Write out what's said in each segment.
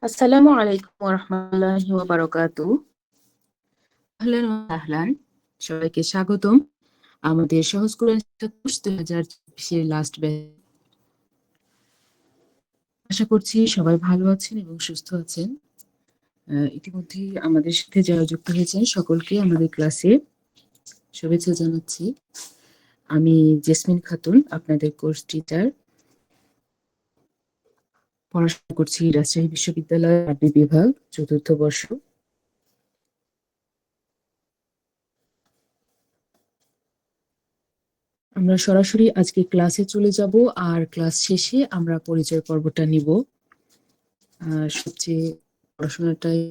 আসসালামু আলাইকুম ওয়া রাহমাতুল্লাহি ওয়া বারাকাতুহু। আহলান ওয়া সাহলান। সবাইকে স্বাগতম আমাদের সহজ কোরআন শিক্ষা কোর্স 2024 এর লাস্ট ব্যাচ। আশা করছি সবাই ভালো আছেন এবং সুস্থ আছেন। ইতিমধ্যেই আমাদের সাথে যারা যুক্ত হয়েছেন সকলকে আমাদের ক্লাসে শুভেচ্ছা জানাচ্ছি। আমি জেসমিন খাতুন, আপনাদের কোর্স টিচার। পড়াশোনা করছি রাজশাহী বিশ্ববিদ্যালয়ের আরবি বিভাগ, ৪র্থ বর্ষ। আমরা সরাসরি আজকে ক্লাসে চলে যাব, আর ক্লাস শেষে আমরা পরিচয় পর্বটা নিব। সবচেয়ে পড়াশোনাটাই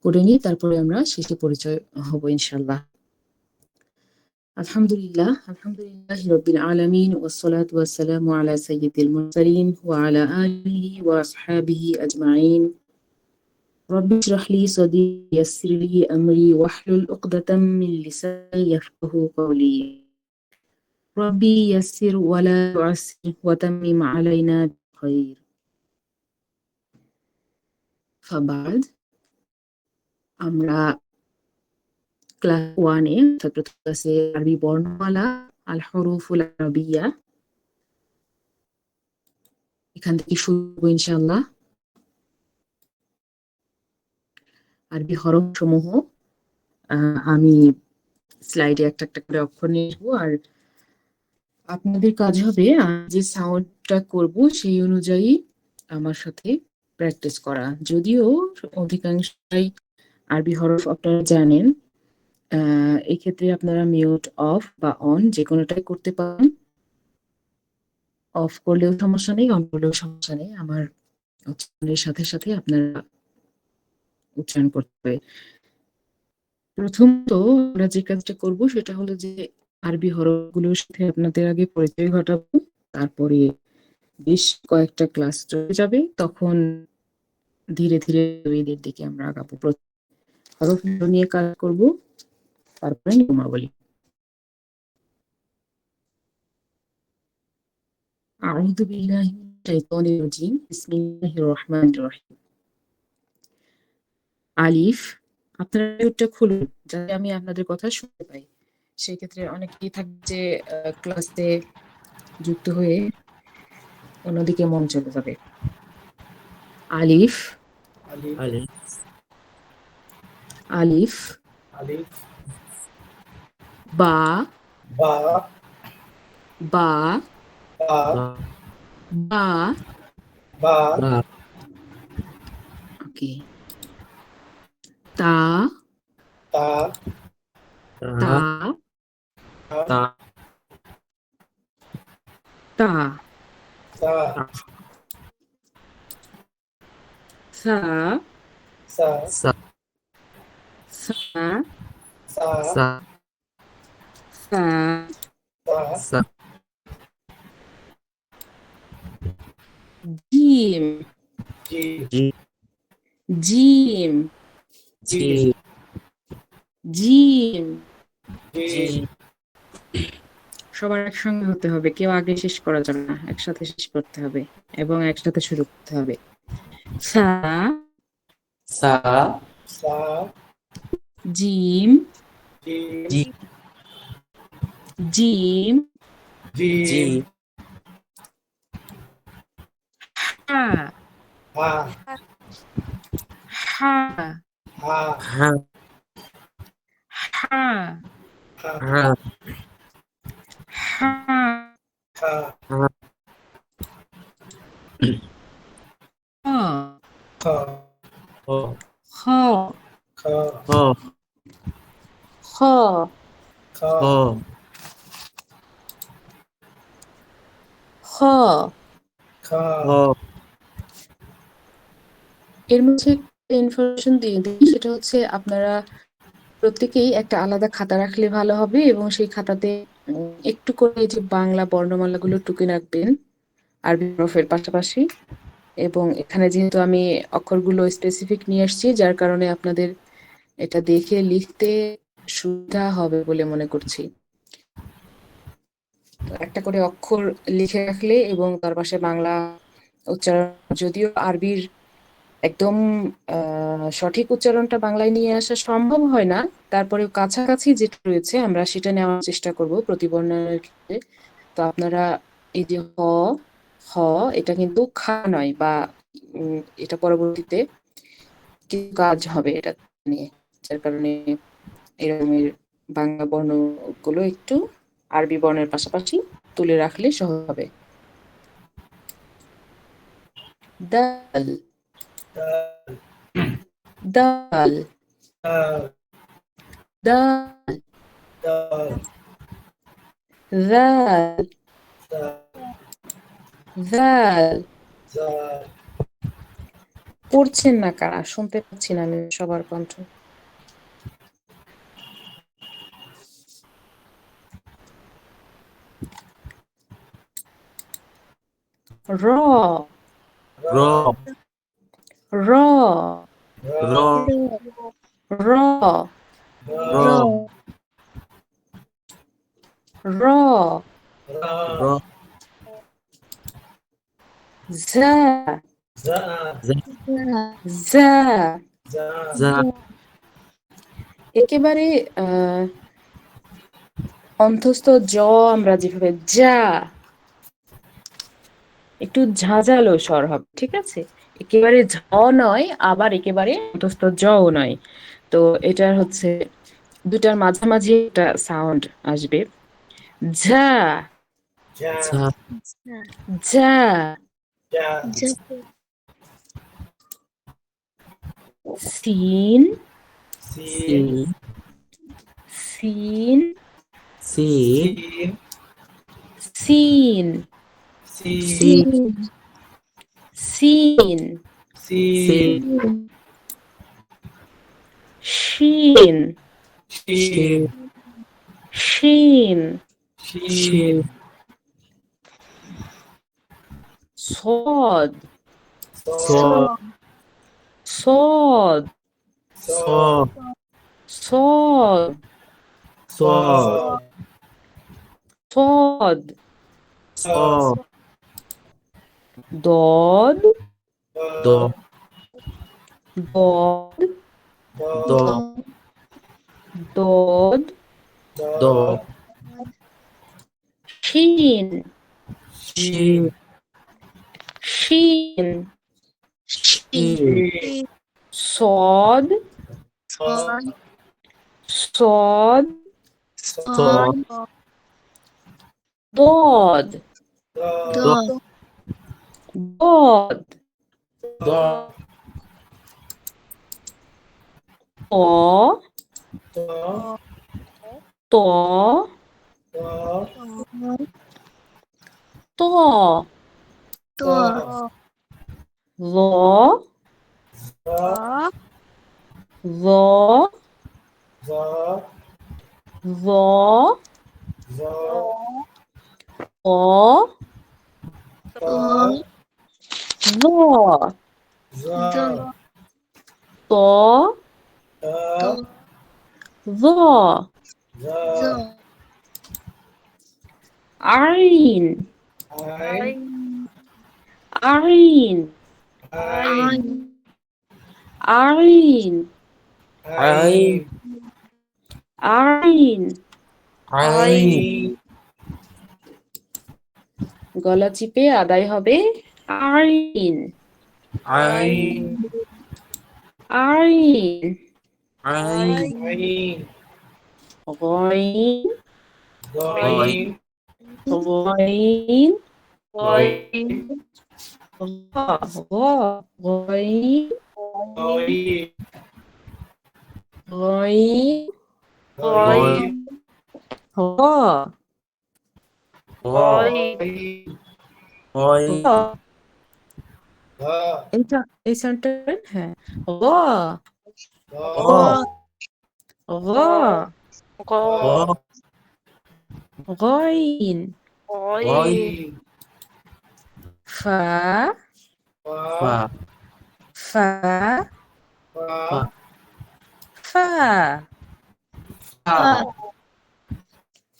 করে নিই, তারপরে আমরা শেষে পরিচয় হব ইনশাল্লাহ। আলহামদুলিল্লাহি রাব্বিল আলামিন ওয়াসসালাতু ওয়াসসালামু আলা সাইয়্যিদিল মুরসালিন ওয়া আলা আলিহি ওয়া আসহাবিহি আজমাইন। রব্বি ইশরাহ লি সাদরি ওয়াইয়াসসির লি আমরি ওয়াহলুল উকদাতাম মিন লিসানি ইয়াফকাহু কওলি। রব্বি ইয়াসসির ওয়া লা তু'আসসির ওয়া তাম্মিম আলাইনা বিখাইর। ফাবাদ, আমরা ক্লাস 1 এ অর্থাৎ প্রথম ক্লাসে আরবি বর্ণমালা আল হুরুফুল আরাবিয়া এখান থেকে শুরু করব ইনশাআল্লাহ। আরবি হরফসমূহ আমি স্লাইডে একটা একটা করে অক্ষর নিয়ে আসবো, আর আপনাদের কাজ হবে যে সাউন্ডটা করব সেই অনুযায়ী আমার সাথে প্র্যাকটিস করা। যদিও অধিকাংশই আরবি হরফ আপনারা জানেন, এক্ষেত্রে আপনারা মিউট, অফ বা অন যে কোনোটাই করতে পারেন। অফ করলেও সমস্যা নেই, অন করলেও সমস্যা নেই। আমার উচ্চারণের সাথে সাথে আপনারা উচ্চারণ করতে হবে। প্রথমত আমরা যে কাজটা করব সেটা হলো যে আরবি হরফগুলোর সাথে আপনাদের আগে পরিচয় ঘটাবো, তারপরে বেশ কয়েকটা ক্লাস চলে যাবে, তখন ধীরে ধীরে এদের দিকে আমরা আগাবো। হরফগুলো নিয়ে কাজ করব, তারপরে নিয়মাবলী। আউযু বিল্লাহি মিনাশ শাইতানির রাজিম। বিসমিল্লাহির রহমানির রহিম। আলিফ। আপনারা মিউটটা খুলুন যাতে আমি আপনাদের কথা শুনতে পাই। সেক্ষেত্রে অনেকেই থাকবে যে ক্লাসে যুক্ত হয়ে অন্যদিকে মন চলে যাবে। আলিফ, আলিফ, আলিফ, আলিফ, বা, বা, বা, বা, বা, বা, ওকে, তা, তা, তা, তা, তা, তা, সা, সা, সা, সা, সা, সা, জিম, জি, জিম, জি, জিম। জি, সবার একসঙ্গে হতে হবে, কেউ আগে শেষ করা যাবে না, একসাথে শেষ করতে হবে এবং একসাথে শুরু করতে হবে। সা, সা, সা, জিম, জি, জিম, জি, হা, হা, হা, হা, হা, হা, হা, হা, খ, খ, খ, খ, খ, খ, খ। খ, এর মধ্যে একটা ইনফরমেশন দিয়ে দিই, সেটা হচ্ছে আপনারা প্রত্যেকেই একটা আলাদা খাতা রাখলে ভালো হবে এবং সেই খাতাতে একটু করে এই যে বাংলা বর্ণমালাগুলো টুকে রাখবেন আরবি হরফের পাশাপাশি। এবং এখানে যেহেতু আমি অক্ষরগুলো স্পেসিফিক নিয়ে আসছি, যার কারণে আপনাদের এটা দেখে লিখতে সুবিধা হবে বলে মনে করছি। তো একটা করে অক্ষর লিখে রাখলে এবং তার পাশে বাংলা উচ্চারণ, যদিও আরবির একদম সঠিক উচ্চারণটা বাংলায় নিয়ে আসা সম্ভব হয় না, তারপরেও কাছাকাছি যেটা রয়েছে আমরা সেটা নেওয়ার চেষ্টা করব প্রতিবর্ণের ক্ষেত্রে। তো আপনারা এই যে হ এটা কিন্তু খা নয়, বা এটা পরবর্তীতে কিছু কাজ হবে এটা নিয়ে, যার কারণে এরকমের বাংলা বর্ণগুলো একটু আরবি বর্ণের পাশাপাশি তুলে রাখলে সহজ হবে। দাল, dal, দাল, dal, দাল, dal, দাল, dal, দাল। dal, পড়ছেন না কারা? শুনতে পাচ্ছি না আমি সবার কণ্ঠ। র, ra, র, ra, র, ra, র, ra, যা, za, যা। za, একেবারে অন্তস্থ জ আমরা যেভাবে যা, একটু ঝাঁঝালো স্বর হবে, ঠিক আছে? একেবারে ঝ নয়, আবার একেবারে অন্তস্থ জও নয়। তো এটার হচ্ছে দুটার মাঝামাঝি একটা সাউন্ড আসবে। ঝা, ja, za, ঝা, ja, সিন, sin, সিন, sin, sin, সিন, sin, সিন, sin, শিন, shin, শিন, shin, সদ, so, সদ, so, সদ, so, সদ, so, দদ, do, দদ, do, দদ, do, শিন, shin, শিন, shin, সদ, সদ, so, দদ, do, দদ, do, ত, ত, ত, ল, ল, ল, অ, ল, ত, ল, আইন, আইন, আইন, ain, আইন। ain, গলা চিপে আদায় হবে আইন, ain, আইন, ain, গইন, goin, গইন, goin, গইন, গইন, goin, হ, goin, হ। এই সাউন্ডটা হ্যাঁ, গ, go, গ, go, গইন, goin, ফা, fa, ফা, fa, ফা,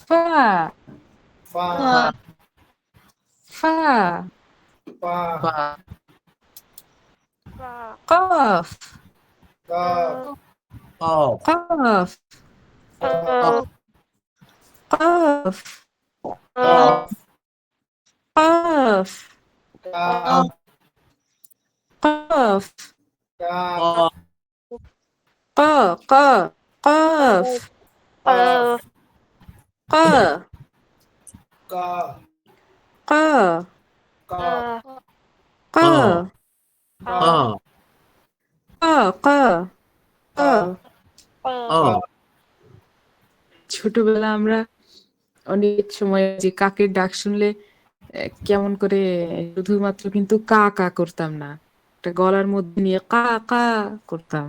fa, ফা, fa, ফা, fa, قاف قاف قاف قاف قاف قاف قاف قاف قاف قاف قاف قا قا قاف قاف قا قاف قا قاف قا قاف قا قا قا قاف ছোটবেলা আমরা অনেক সময় যে কাকের ডাক শুনলে কেমন করে শুধুমাত্র কিন্তু কা কা করতাম না, একটা গলার মধ্যে নিয়ে কা কা করতাম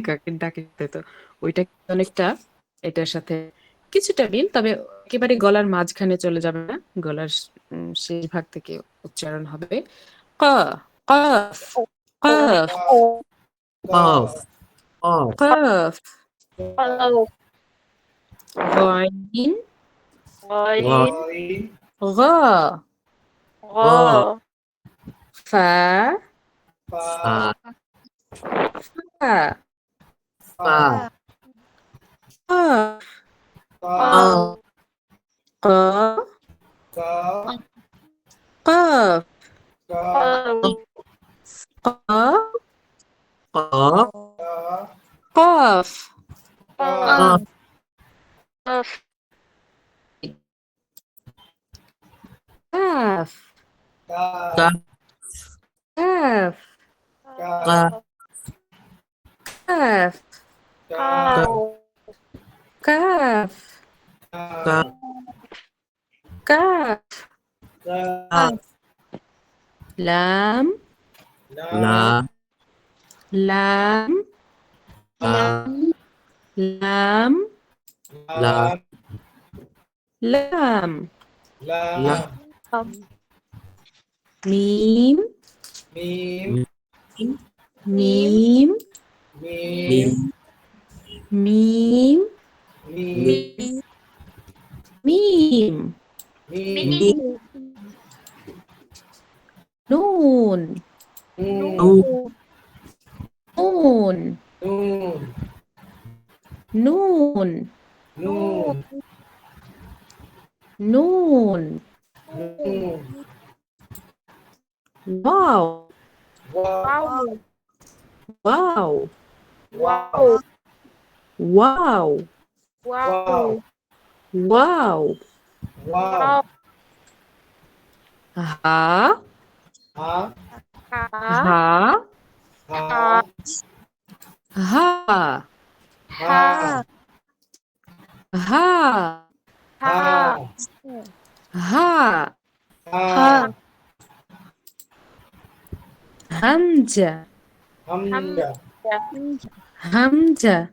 কাকের ডাকে। তো ওইটা অনেকটা এটার সাথে কিছুটা মিল, তবে একেবারে গলার মাঝখানে চলে যাবে না, গলার শেষ ভাগ থেকে উচ্চারণ হবে কা কাফ কাফ قاف قاف কাফ غين غين غا غا فا فا فا فا قاف قاف قا قاف قاف قاف قا قاف قاف قاف كاف قاف كاف قاف كاف كاف قاف كاف قاف لام لا لام لام لا لام لام ميم ميم ميم ميم ميم ميم ميم ميم نون نون نون نون نون نون نون نون واو واو واو واو واو واو واو واو ها ها ها ها ها ها ها ها ها ها همزة همزة همزة همزة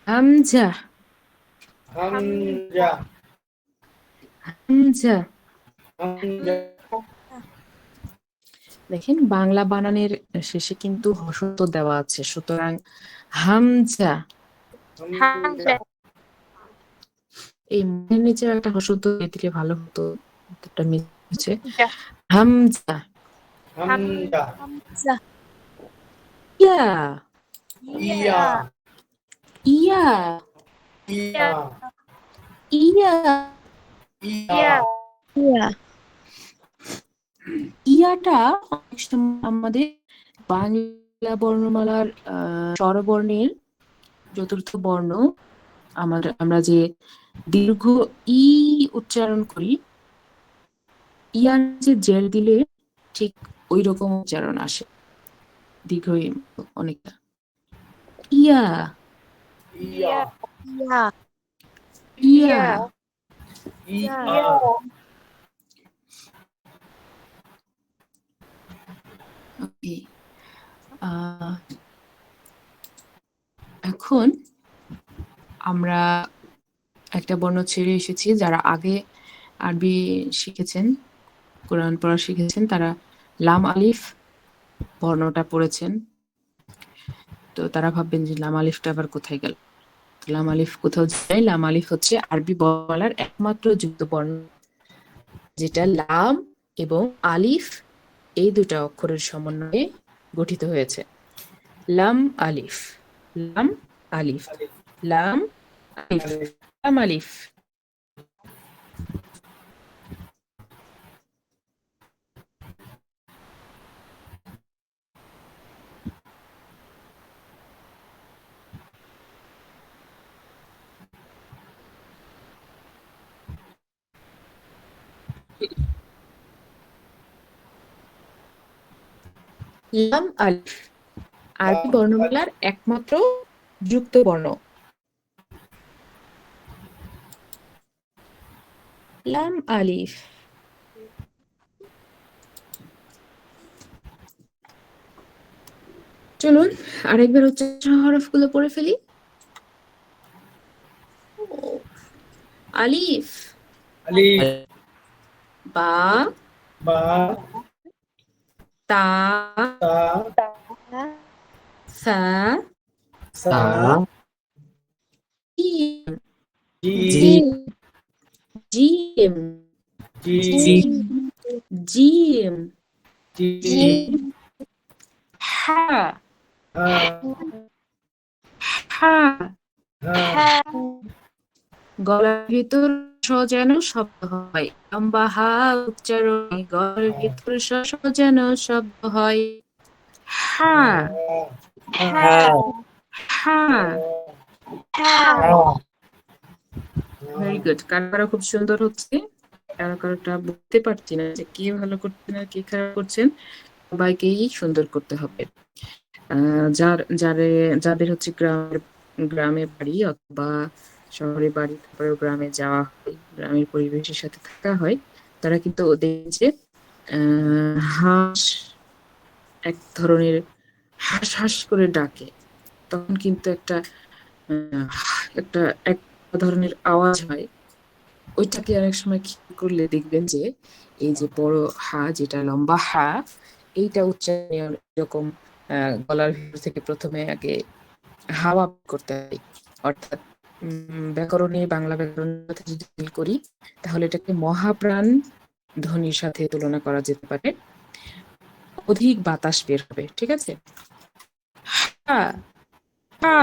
همزة همزة همزة همزة দেখেন বাংলা বানানের শেষে কিন্তু হসন্ত দেওয়া আছে, সুতরাং হামজা همزة এই মনের নিচে একটা হসন্ত দিয়ে দিলে ভালো হতো, একটা মিস হচ্ছে। হামজা همزة ইয়া إيا ইয়া إيا ইয়া إيا ইয়াটা অনেক সময় আমাদের বাংলা বর্ণমালার স্বরবর্ণের চতুর্থ বর্ণ, আমরা যে দীর্ঘ ই উচ্চারণ করি, ইয়ার যে জের দিলে ঠিক ওই রকম উচ্চারণ আসে, দীর্ঘ ই অনেকটা ইয়া إيا ইয়া إيا ওকে। এখন আমরা একটা বর্ণ ছেড়ে এসেছি, যারা আগে আরবি শিখেছেন, কোরআন পড়া শিখেছেন, তারা লাম আলিফ বর্ণটা পড়েছেন, তো তারা ভাববেন যে লাম আলিফটা আবার কোথায় গেল। লাম আলিফ কোথাও যায়, লাম আলিফ হচ্ছে আরবি বর্ণমালার একমাত্র যুক্ত বর্ণ, যেটা লাম এবং আলিফ এই দুটা অক্ষরের সমন্বয়ে গঠিত হয়েছে। লাম আলিফ, লাম আলিফ, লাম আলিফ, লাম আলিফ। লাম আলিফ আরবি বর্ণমালার একমাত্র যুক্ত বর্ণ। লাম আলিফ। চলুন আরেকবার উচ্চারণ হরফগুলো পড়ে ফেলি। আলিফ, আলিফ, বা, বা, তা, তা, সা, সা, জিম, জিম, জিম, জিম, জিম, জিম, হা, হা, হা। হা, গলার ভিতর স যেন শব্দ হয়, লম্বা হা উচ্চারণে গলার ভিতর স স যেন শব্দ হয়। হা, হা, হা। হা। Very good. কারো কারো খুব সুন্দর হচ্ছে, কারো কারোটা বুঝতে পারছি না যে কে ভালো করছেন আর কে খারাপ করছেন। সবাইকেই সুন্দর করতে হবে। যাদের হচ্ছে গ্রামে বাড়ি অথবা শহরে বাড়ি, তারপরে গ্রামে যাওয়া হয়, গ্রামের পরিবেশের সাথে থাকা হয়, তারা কিন্তু ওদের যে হাঁস এক ধরনের হাঁস হাঁস করে ডাকে, তখন কিন্তু একটা এক ধরনের আওয়াজ হয়। ওইটাকে অনেক সময় খেয়াল করলে দেখবেন যে এই যে বড় হা, যেটা লম্বা হা, এইটা উচ্চারণে এরকম গলার ভিতর থেকে প্রথমে আগে হাওয়া বের করতে হয়। অর্থাৎ ব্যাকরণে, বাংলা ব্যাকরণের কথা যদি আমি করি, তাহলে এটাকে মহাপ্রাণ ধ্বনির সাথে তুলনা করা যেতে পারে। অধিক বাতাস বের হবে, ঠিক আছে? হা, হা,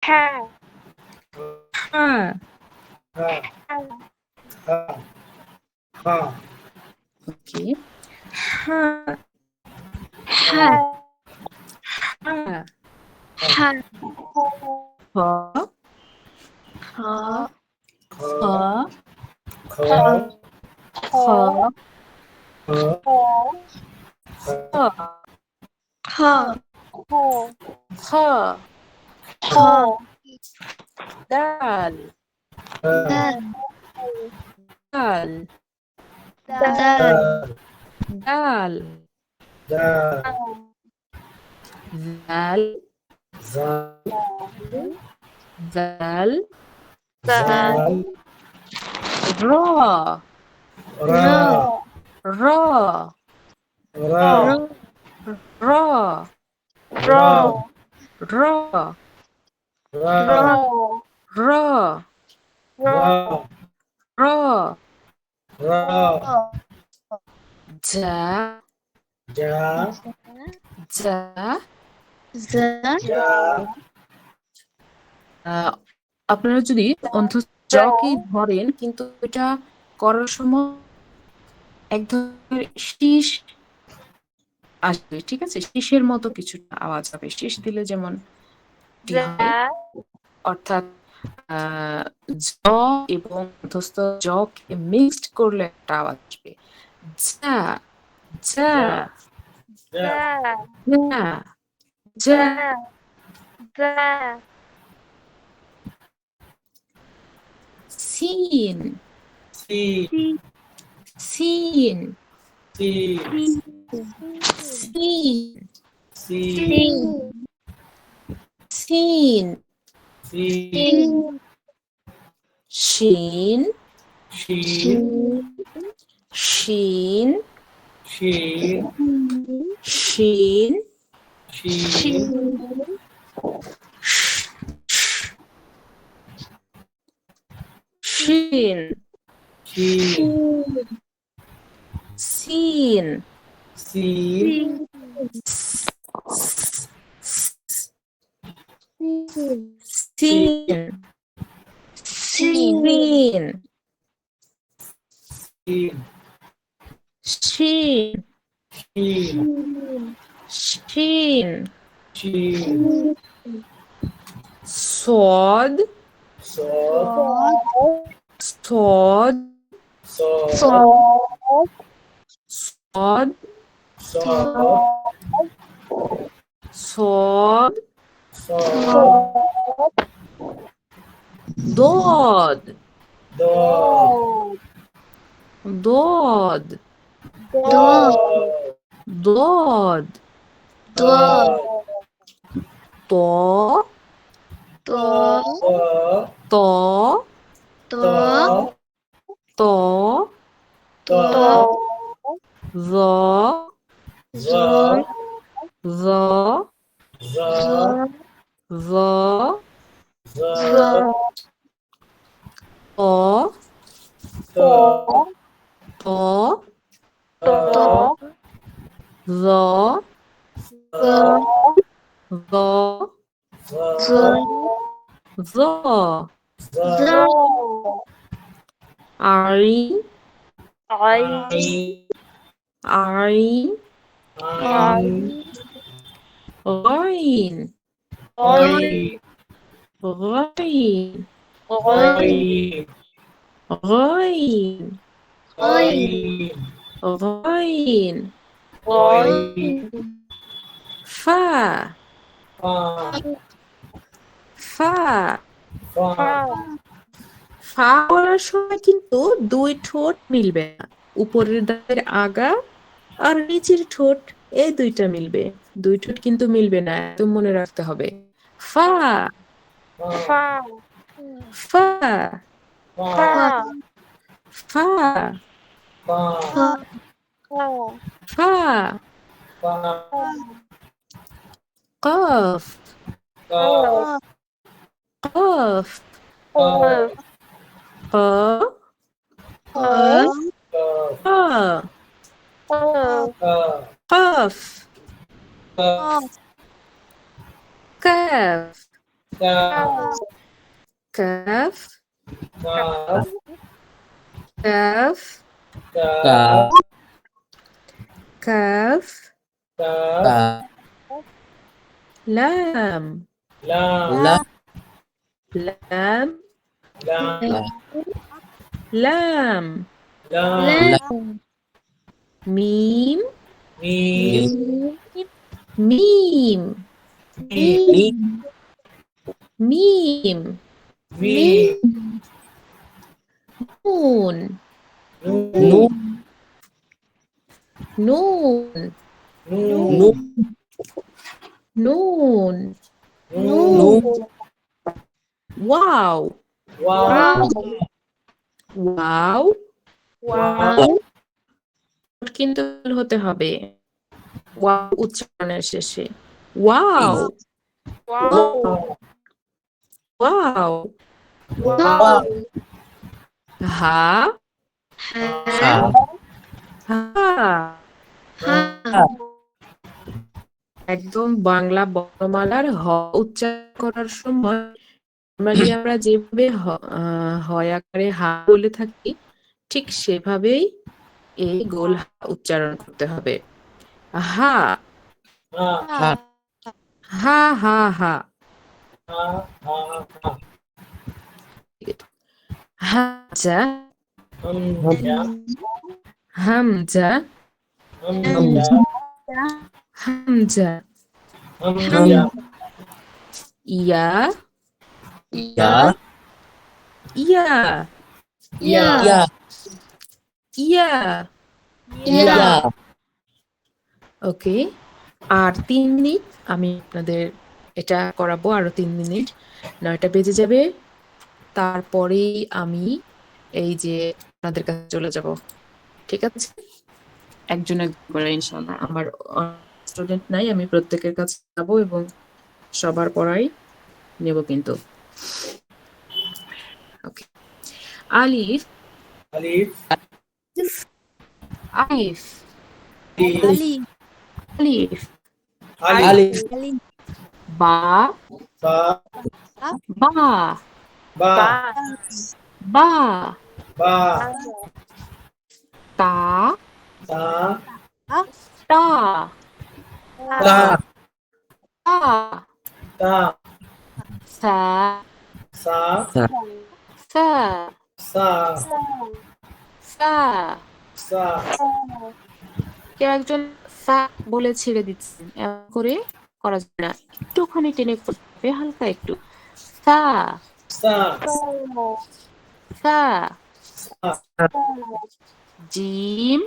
হা। ওকে। হা, হা, হ, হ, হ, হ, খ, দাল, দাল, দাল, জাল, জাল, র, র, র, র, র, র, যা, যা। আপনারা যদি অন্তত জকে ধরেন, কিন্তু এটা করার সময় এক ধরনের শীষ আসবে, ঠিক আছে? শীষের মতো কিছুটা আওয়াজ হবে। শীষ দিলে যেমন হয়, অর্থাৎ জ এবং অন্তস্থ জকে মিক্সড করলে একটা আওয়াজ আসবে। যা, যা, যা, যা। Scene, scene, scene, scene, Shin, Shin, Shin, Shin, scene, Sin. Sin. Sin. Sin. Shin. Shin. Shin. Shin. Sod. Sod. Sod. Sod. Sod. Sod. Sod. Sod. Dod. Dod. Dod. Dod. Dod. Dod. To. To. To. To. To. To. The. The. The. The. The. The. To. To. To. To. The. The. The. The. The. The. I. I. I. I. Rain. I. Rain. I. Rain. I. Rain. I. Fa. Fa. Fa. Fa. ফা বলার সময় কিন্তু দুই ঠোঁট মিলবে না, উপরের দাঁতের আগা আর নিচের ঠোঁট এই দুইটা মিলবে, দুই ঠোঁট কিন্তু মিলবে না, একদম মনে রাখতে হবে। ফা। Fa. ফা। Fa. ফা। Fa. ফা। Fa. কফ। Fa. কফ। Fa. ক। ক। কফ। كاف. كاف. كاف. كاف. لام. لام. لام. ميم. ميم. ميم. نون. نون. نون. واو. واو কিন্তু হতে হবে ওয়াও উচ্চারণের শেষে। ওয়াও। ওয়াও। হা। হা। একদম বাংলা বর্ণমালার হ উচ্চারণ করার সময় নরমালি আমরা যেভাবে হয় আকারে হা বলে থাকি ঠিক সেভাবেই এই গোল হা উচ্চারণ করতে হবে। হা। হা হা হা। হামজা। হামজা। হামজা। ইয়া। ইয়া। ইয়া। ওকে, আর 3 মিনিট আমি আপনাদের এটা করাবো, আরো 3 মিনিট, 9টা বেজে যাবে, তারপরেই আমি এই যে আপনাদের কাছে চলে যাব। ঠিক আছে, একজন একজন করে ইনশাআল্লাহ। আমার স্টুডেন্ট নাই, আমি প্রত্যেকের কাছে যাব এবং সবার পড়াই নেব কিন্তু। ওকে, আলিফ। Alif. আলিফ। Ali. আলিফ Ali. Alif. Ali. বা Ba. বা Ba. বা Ba. তা Ta. টা Ta. তা Ta. সা Sa. সা Sa. সা Sa. কেউ একজন সা বলে ছেড়ে দিচ্ছেন, এমন করে করা যাবে না, একটুখানি টেনে করতে হবে, হালকা একটু। সা Sa. সা Sa. Gym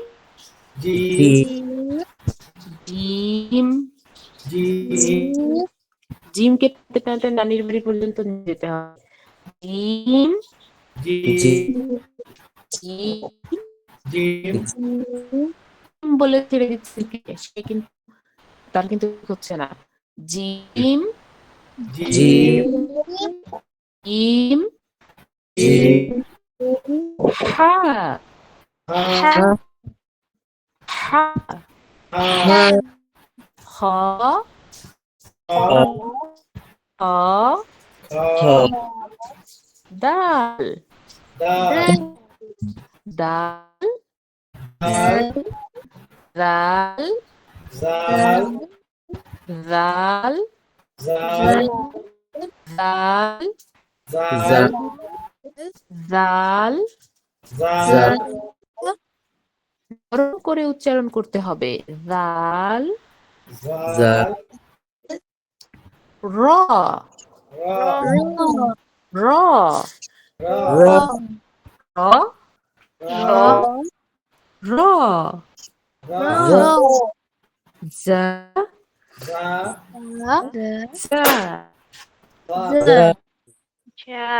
Ji. Gym Ji. জিমকে টানতে টানতে নানির বাড়ি পর্যন্ত নিয়ে যেতে হবে। Gym Ji. Gym Jim. বলে ছেড়ে দিচ্ছে সে, কিন্তু তার কিন্তু হচ্ছে না। Gym Jim. Gym Jim. হা Ha. হা Ha. হ Ha. হ Ha. দাল Da. দাল Dal. রাল Zal. রাল Zal. রাল Zal. রাল Zal. নরম করে উচ্চারণ করতে হবে। রাল Zal. র Ra. র Ra. র Ra. র Ra. জা Za. জা Za. Ja.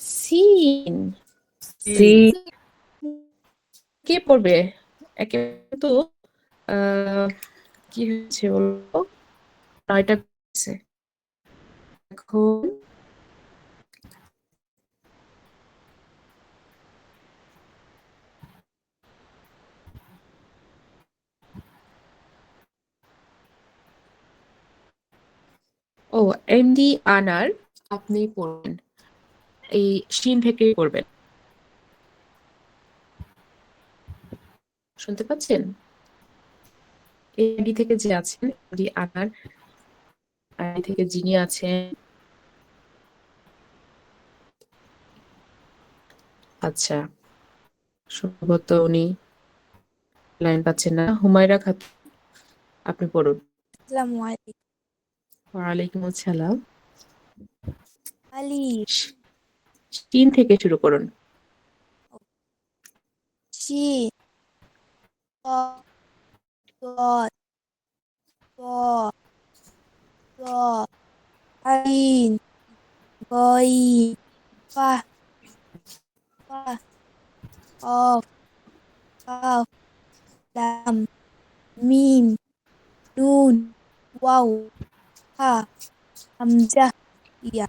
সিন Si. কে পড়বে? একে তো কি হচ্ছে বলবো, 9টা বেজেছে। এখন ও এমডি আনার, আপনি পড়বেন, এই শিন থেকে পড়বেন। শুনতে পাচ্ছেন? এমডি থেকে যে আছেন, এমডি আনার, আইডি থেকে যিনি আছেন, আচ্ছা সম্ভবত উনি লাইন পাচ্ছেন না। হুমায়রা খাতুন, আপনি পড়ুন। Assalamualaikum. ওয়ালাইকুম আসসালাম। Alif. শিন থেকে শুরু করুন। Shin. Qaf. Dad. Ba. Ra. Ain. Ghain. Fa. Fa. Qaf. Kaf. Lam. Mim. Nun. Waw. Ha. Hamzah. Ya.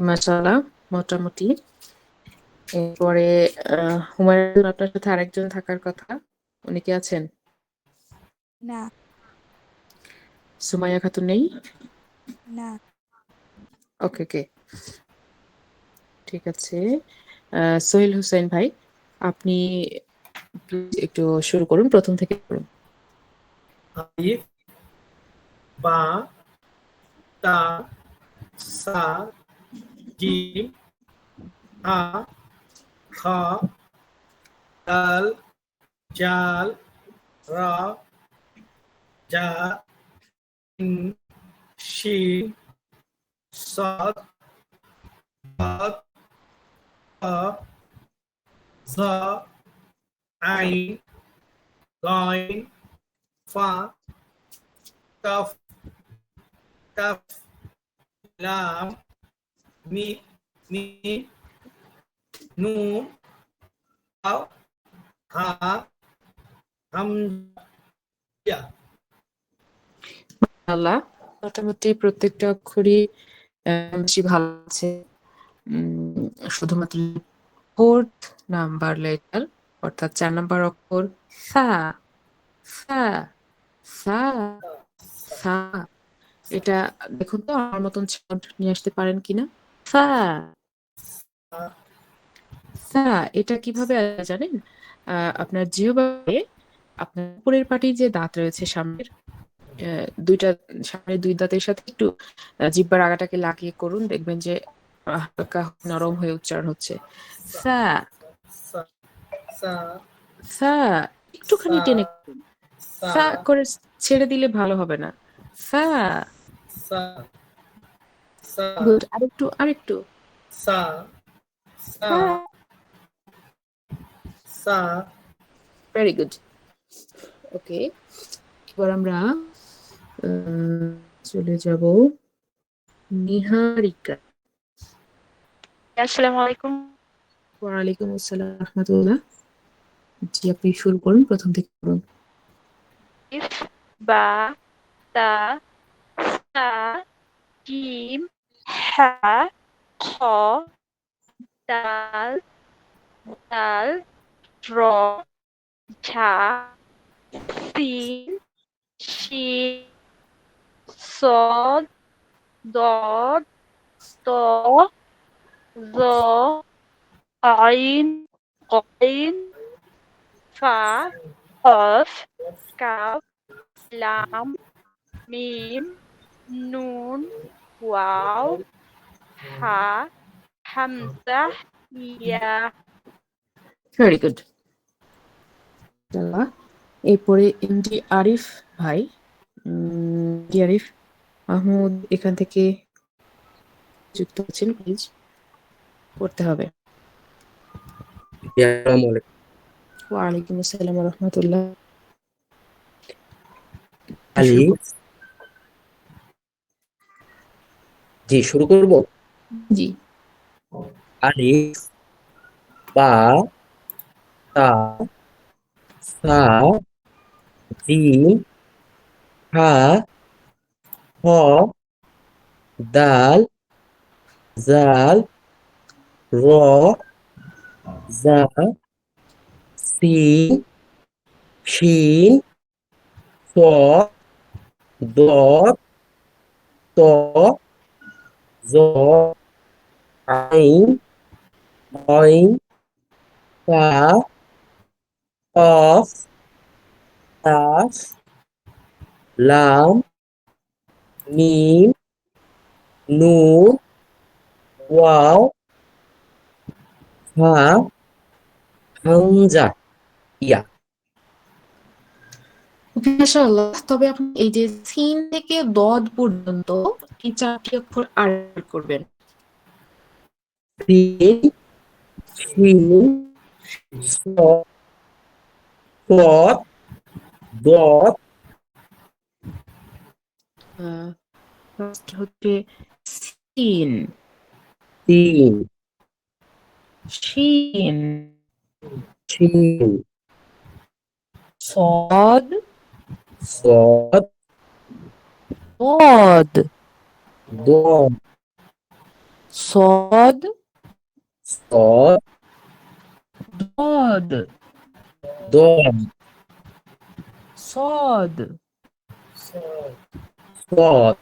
মাশাআল্লাহ, মোটামুটি। এরপরে হুমায়ুন, আপনার সাথে আরেকজন থাকার কথা, উনি কি আছেন? Na. সুমাইয়া খাতুন নেই? Na. ওকে ওকে, ঠিক আছে। সোহেল হোসেন ভাই, আপনি please একটু শুরু করুন, প্রথম থেকে করুন। Alif. Ba. Ta. Sa. Jim. Ha. Kha. Dal. Jal. Ra. Ja. Sin. Shin. Sad. Bad. Ta. Za. Ain. Ghain. Fa. Kaf. Kaf. Lam. Mim. Nun. Waw. Ha. Hamza. আল্লাহ, মোটামুটি প্রত্যেকটা অক্ষরই বেশি ভালো আছে। শুধুমাত্র 4th নাম্বার লেটার অর্থাৎ 4 number অক্ষর সা, সা, সা, সা। এটা দেখুন তো আমার মতন সাউন্ড নিয়ে আসতে পারেন কিনা? সা, সা। এটা কিভাবে জানেন? আপনার জিহ্বায় আপনার উপরের পাটির যে দাঁত রয়েছে সামনের, দুইটা সামনের 2 দাঁতের সাথে একটু জিহ্বার আগাটাকে লাগিয়ে করুন, দেখবেন যে হালকা নরম হয়ে উচ্চারণ হচ্ছে। সা, সা সা সা। একটুখানি সা টেনে করুন। সা সা করে ছেড়ে দিলে ভালো হবে না। সা, সা সা গুড। আরেকটু, আরেকটু। সা সা সা, সা ভেরি গুড। ওকে, এবার আমরা আহ, চলে যাব নিহারিকা। আসসালামু আলাইকুম। ওয়ালাইকুম আসসালাম রহমতুল্লাহ। জি, আপনি শুরু করুন, প্রথম থেকে করুন। ইফ, বা, তা, সা, জিম, হা, খ, দাল, দাল, র, ঝা, সিন, শিন, صاد ضاد طاء ظاء عين قين فاء قاف كاف لام ميم نون واو হা হামজা ইয়া। Very good. এরপরে এমডি আরিফ ভাই। এমডি আরিফ মাহমুদ এখান থেকে যুক্ত আছেন, প্লিজ পড়তে হবে। জি, আসসালামু আলাইকুম। ওয়ালাইকুম আসসালাম রহমতুল্লাহ। শুরু আলিফ, করুন। জি শুরু করব। জি। আলিফ, বা, তা, সা, জিম, হা, হ, দাল, জাল, র, জা, সিন, শিন, صاد ضاد طاء ظاء عين غين كاف قاف كاف لام ميم نون واو হা হামজা ইয়া। মাশাআল্লাহ। তবে আপনি এই যে সিন থেকে দদ পর্যন্ত এই 4টি অক্ষর আর করবেন। সিন শিন صاد صاد ضاد ফার্স্ট হচ্ছে সিন, সিন শিন, শিন صاد صاد ضاد ضاد صاد صاد ضاد ضاد صاد। صاد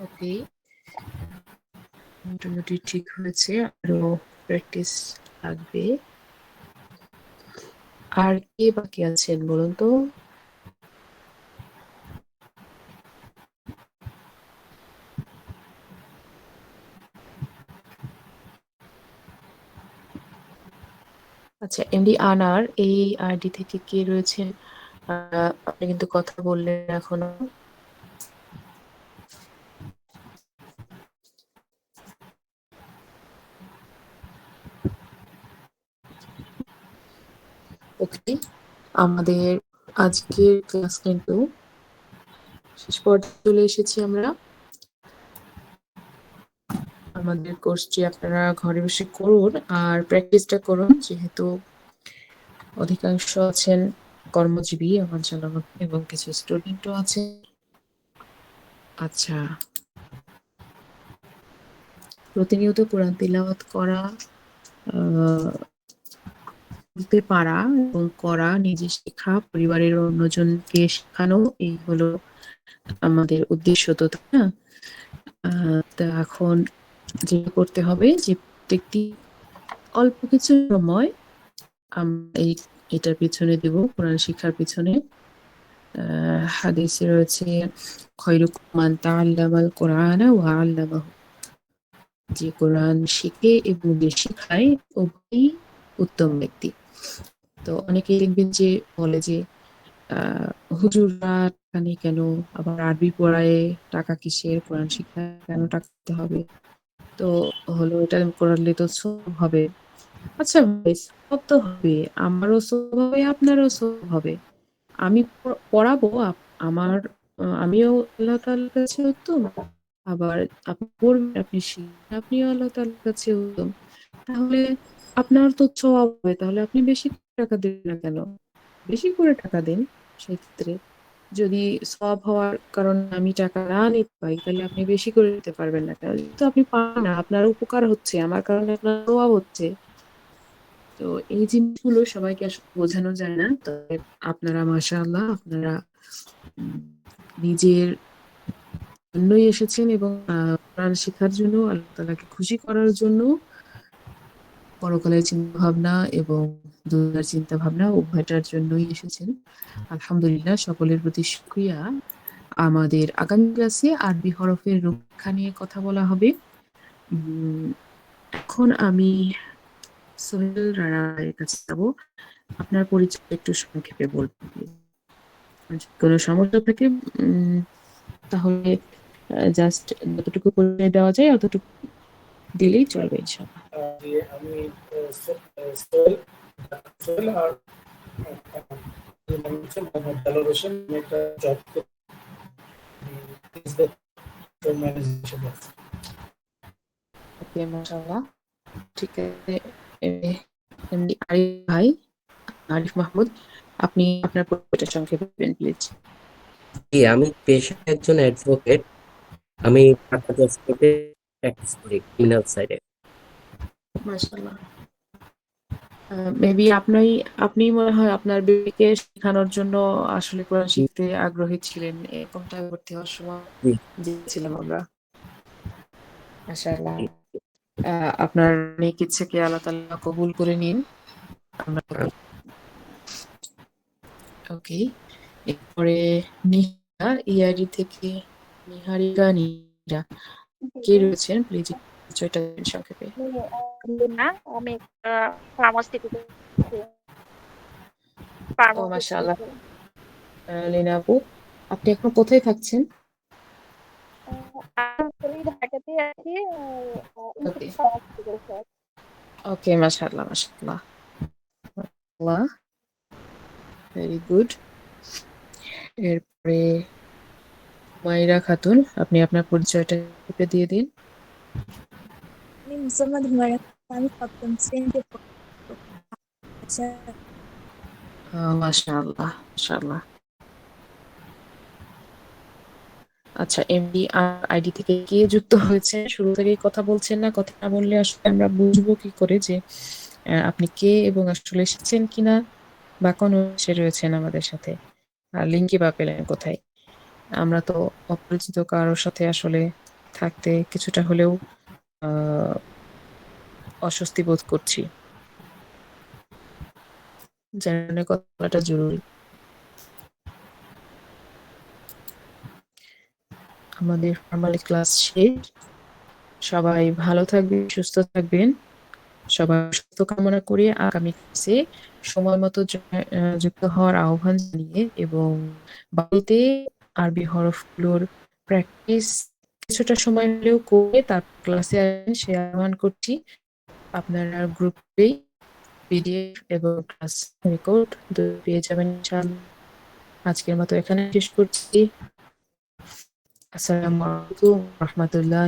ওকে, মোটামুটি ঠিক হয়েছে, আরো প্র্যাকটিস লাগবে। আর কে বাকি আছেন বলুন তো? আচ্ছা, এমডি আনার এই আইডি থেকে কে রয়েছেন? আপনি কিন্তু কথা বললেন এখনো। ওকে, আমাদের আজকের ক্লাস কিন্তু শেষ পর্যায়ে চলে এসেছি আমরা। আমাদের কোর্সটি আপনারা ঘরে বসে করুন আর প্র্যাকটিসটা করুন, যেহেতু অধিকাংশ আছেন কর্মজীবী আমার জানা মতে এবং কিছু স্টুডেন্টও আছে। আচ্ছা, প্রতিনিয়ত কোরআন তিলাওয়াত করা, বলতে পারা এবং করা, নিজে শেখা, পরিবারের অন্যজনকে শেখানো, এই হলো আমাদের উদ্দেশ্য, তো তাই না? তা এখন যেটা করতে হবে যে প্রত্যেকটি অল্প কিছু সময় আমরা এটার পিছনে দেব, কোরআন শিক্ষার পিছনে। হাদিসে রয়েছে খয়রুকুম মান তাআল্লামাল কোরআনা ওয়া আল্লামাহু, যে কোরআন শিখে এবং যে শেখায় উভয়ই উত্তম ব্যক্তি। তো অনেকেই দেখবেন যে বলে যে হুজুররা টাকা নেই কেন, আবার আরবি পড়ায় টাকা কিসের, কোরআন শিক্ষায় কেন টাকা দিতে হবে, তো হলো এটা করলে তো সব হবে। আচ্ছা ভাই, সব তো হবে, আমারও সব হবে, আপনারও সব হবে। আমি পড়াবো, আমার আমিও আল্লাহ তাআলার কাছে উত্তম, আবার আপনি পড়বেন, আপনি শিখবেন, আপনিও আল্লাহ তাআলার কাছে উত্তম। তাহলে আপনার তো সওয়াব হবে, তাহলে আপনি বেশি করে টাকা দেবেন না কেন? বেশি করে টাকা দিন। সেক্ষেত্রে যদি সওয়াব হওয়ার কারণে আমি টাকা না নিতে পারি, তাহলে আপনি বেশি করে দিতে পারবেন না কেন? তো আপনি পারেন না, আপনার উপকার হচ্ছে, আমার কারণে আপনার সওয়াব হচ্ছে। তো এই জিনিসগুলো সবাইকে আসলে বোঝানো যায় না। তবে আপনারা মাশাআল্লাহ, আপনারা উম, নিজের জন্যই এসেছেন এবং কোরআন শেখার জন্য, আল্লাহ তাআলাকে খুশি করার জন্য, পরকালের চিন্তা ভাবনা এবং দুনিয়ার চিন্তা ভাবনা উভয়টার জন্যই এসেছেন। আলহামদুলিল্লাহ, সকলের প্রতি শুকরিয়া। আমাদের আগামী ক্লাসে আরবি হরফের রক্ষা নিয়ে কথা বলা হবে। উম, এখন আমি সোহেল রানার কাছে যাব। আপনার পরিচয় একটু সংক্ষেপে বলবেন please? যদি কোনো সমস্যা থাকে তাহলে জাস্ট যতটুকু পরিচয় দেওয়া যায় অতটুকু দিলেই চলবে ইনশাআল্লাহ। জি, আমি সোহেল সোহেল আর আমার নাম হচ্ছে মোহাম্মদ দেলোয়ার হোসেন। আমি একটা জব করি, ম্যানেজার হিসেবে আছি। ওকে, মাশাআল্লাহ, ঠিক আছে। এমনি আরিফ ভাই, আরিফ মাহমুদ, আপনি আপনার পরিচয়টা সংক্ষেপে দিবেন প্লিজ। জি, আমি পেশায় একজন অ্যাডভোকেট। আমি ঢাকা জজ কোর্টে প্র্যাকটিস করি ক্রিমিনাল সাইডে। মাশাআল্লাহ। মেবি আপনি মনে হয় আপনার বেবিকে শেখানোর জন্য আসলে কোরআন শিখতে আগ্রহী ছিলেন, এরকমটা ভর্তি হওয়ার সময় জি, জেনেছিলাম আমরা। মাশাআল্লাহ। জি। আপনার নেক ইচ্ছেকে আল্লাহ তাআলা কবুল করে নিন। আমরা ওকে, এরপরে নিহা ইআইডি থেকে, নিহারিকা নীরা, কে রয়েছেন প্লিজ পরিচয়টা দিন সংক্ষেপে। না, আমি একটা ফার্মাসি ও মাশাআল্লাহ, লীনা আপু, আপনি এখন কোথায় থাকছেন? আসলে ঢাকাতে আছি। ওকে, ওকে, মাশাআল্লাহ মাশাআল্লাহ, আল্লাহ, ভেরি গুড। এরপরে মাইরা খাতুন, আপনি আপনার পরিচয়টা একটু দিয়ে দিন। আমি মুসাম্মদ হুমায়রা, আমি সপ্তম শ্রেণীতে পড়ি। আচ্ছা, মাশাআল্লাহ মাশাআল্লাহ। আচ্ছা, এমডি আইডি থেকে কে যুক্ত হয়েছে? শুরু থেকেই কথা বলছেন না, কথা না বললে আসলে আমরা বুঝবো কি করে যে আপনি কে এবং আসলে এসেছেন কিনা বা কোন এসে রয়েছেন আমাদের সাথে, আর লিঙ্কই বা পেলেন কোথায়? আমরা তো অপরিচিত কারোর সাথে আসলে থাকতে কিছুটা হলেও আহ অস্বস্তি বোধ করছি, যার জন্য কথা বলাটা জরুরি। আমাদের ফর্মালি ক্লাস শেষ, সবাই ভালো থাকবেন, সুস্থ থাকবেন, সবার সুস্থ কামনা করে আগামী ক্লাসে সময় মতো যুক্ত হওয়ার আহ্বান জানিয়ে এবং বাড়িতে আরবি হরফগুলোর প্র্যাকটিস কিছুটা সময় হলেও করে তারপর ক্লাসে আসবেন সে আহ্বান করছি। আপনারা গ্রুপেই পিডিএফ এবং ক্লাস রেকর্ড পেয়ে যাবেন ইনশাআল্লাহ। আজকের মতো এখানে শেষ করছি। আসসালামু আলাইকুম ওয়া রাহমাতুল্লাহ।